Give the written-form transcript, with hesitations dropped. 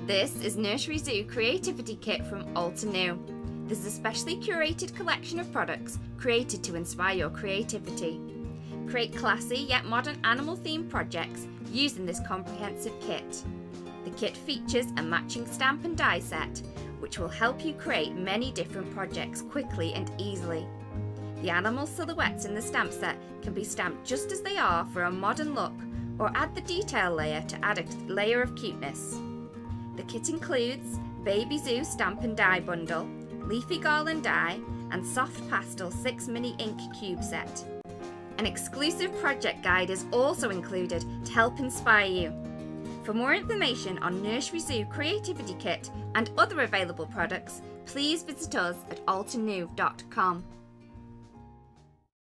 This is Nursery Zoo Creativity Kit from New. This is a specially curated collection of products created to inspire your creativity. Create classy yet modern animal-themed projects using this comprehensive kit. The kit features a matching stamp and die set, which will help you create many different projects quickly and easily. The animal silhouettes in the stamp set can be stamped just as they are for a modern look, or add the detail layer to add a layer of cuteness. The kit includes Baby Zoo Stamp and Die Bundle, Leafy Garland Die, and Soft Pastel 6 Mini Ink Cube Set. An exclusive project guide is also included to help inspire you. For more information on Nursery Zoo Creativity Kit and other available products, please visit us at altenew.com.